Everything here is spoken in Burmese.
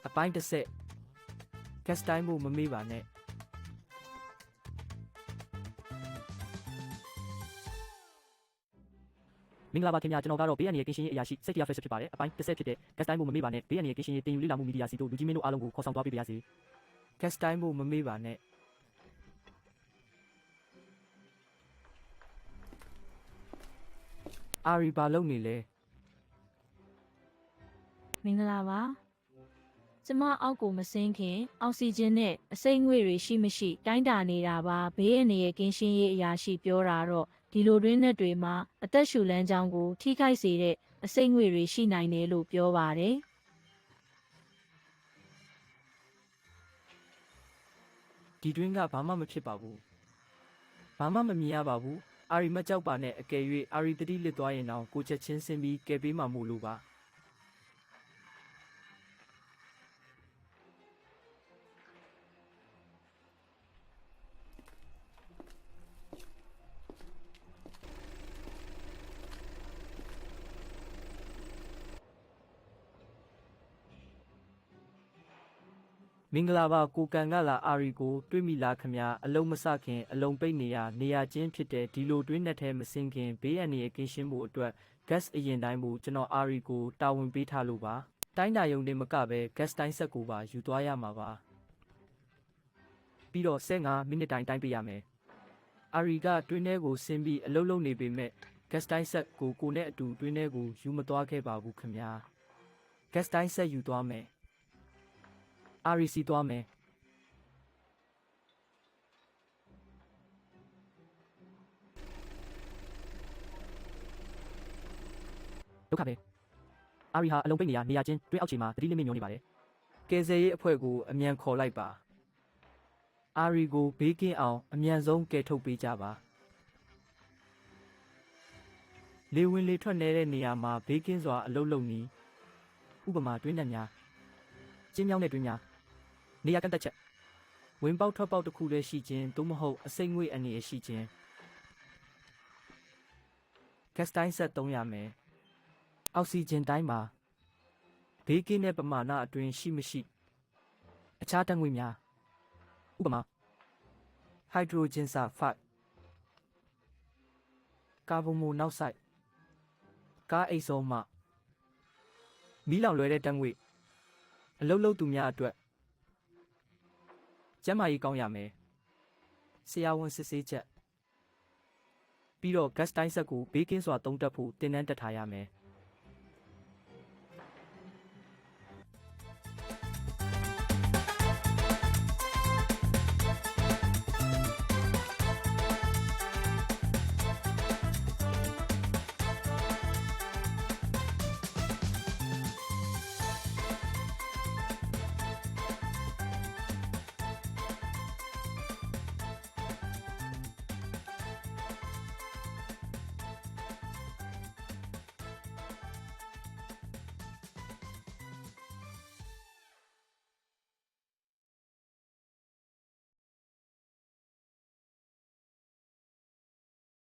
အပိုင်းတစ်ဆက် gas တိုင်းမှုမမေ့ပါနဲ့မင်္ဂလာပါခင်ဗျာကျွန်တော်ကတော့ဘေးရန်ရဲ့ကင်းရှင်းရေးအရာရှိစိတ်တရားဖက်ဖြစ်ပါတယ်အပိုင်းတစ်ဆက်ဖြစ်တဲ့ gas တိုင်းမှုမမေ့ပါနဲ့ဘေးရန်ရဲ့ကင်းရှင်းရေးတင်ယူလေ့လာမှုမီဒီယာစီတို့လူကြီးမင်းတို့အားလုံးကိုခေါ်ဆောင်သွားပေးပါရစေ gas တိုင်းမှုမမေ့ပါနဲ့အာရီဘာလုံနေလဲ မင်္ဂလာပါကျမအောက်ကိုမဆင်းခင်အောက်ဆီဂျင်နဲ့အစိမ့်ငွေ့တွေရှိမရှိတိုင်းတာနေတာပါဘေးအနေရဲ့ကင်းရှင်းရေးအရာရှိပြောတာတော့ဒီလိုတွင်းနဲ့တွေမှာအသက်ရှူလမ်းကြောင်းကိုထိခိုက်စေတဲ့အစိမ့်ငွေ့တွေရှိနိုင်တယ်လို့ပြောပါတယ် ဒီတွင်းကဘာမှမဖြစ်ပါဘူးဘာမှမမြင်ရပါဘူးအာရီမကြောက်ပါနဲ့အကယ်၍အာရီတတိလစ်သွားရင်တော့ကိုချက်ချင်းဆင်းပြီးကယ်ပေးမှမို့လို့ပါမင်္ဂလာပါကိုကန်ကလာအာရီကိုတွေ့မိလားခမအလုံးမစခင်အလုံးပိတ်နေရချင်းဖြစ်တဲ့ဒီလိုတွင်းနဲ့ထဲမစင်ခင်ဘေးရန်ရဲ့ကင်းရှင်းမှုအတွက် gas အရင်တိုင်းမှုကျွန်တော်အာရီကိုတာဝန်ပေးထားလို့ပါတိုင်းတာယုံနေမကပဲ gas တိုင်းဆက်ကိုပါယူသွားရမှာပါပြီးတော့15မိနစ်တိုင်းပေးရမယ်အာရီကတွင်းထဲကိုဆင်းပြီးအလုံးလုံးနေပေမဲ့ gas တိုင်းဆက်ကိုနဲ့အတူတွင်းထဲကိုယူမသွားခဲ့ပါဘူးခမ gas တိုင်းဆက်ယူသွားမယ်အာရီစီသွားမယ်ဒုက္ခပဲအာရီဟာအလုံးပိတ်နေရချင်းတွင်းအောက်ခြေမှာတတိလစ်မြင့်ညောနေပါတယ်ကယ်ဆယ်ရေးအဖွဲ့ကိုအမြန်ခေါ်လိုက်ပါအာရီကိုဘေးကင်းအောင်အမြန်ဆုံးကယ်ထုတ်ပေးကြပါလေဝင်လေထွက်နေတဲ့နေရာမှာဘေးကင်းစွာအလုံးလုံးနီးဥပမာတွင်းနှံများကျင်းမြောင်းတဲ့တွင်းများနေရာကန့်သက်ချက်ဝင်ပေါက်ထွက်ပေါက်တစ်ခုတည်းရှိခြင်းသို့မဟုတ်အစိမ့်ငွေ့အနေနဲ့ရှိခြင်း gas တိုင်းဆက်သုံးရမယ်အောက်ဆီဂျင်တိုင်းမှာဘေးကင်းတဲ့ပမာဏအတွင်းရှိမရှိအခြားဓာတ်ငွေ့များဥပမာဟိုက်ဒရိုဂျင်ဆာဖိုက်ကာဗွန်မိုနောက်ဆိုက်ကားအိတ်ဆုံးမှမီးလောင်လွယ်တဲ့ဓာတ်ငွေ့အလုံးလုံးသူများအတွက်ကျန်းမာရေးကောင်းရမယ်ဆရာဝန်စစ်ဆေးချက်ပြီးတော့ gas တိုင်းဆက်ကိုဘေးကင်းစွာသုံးတတ်ဖို့တင်နန်းတက်ထားရမယ်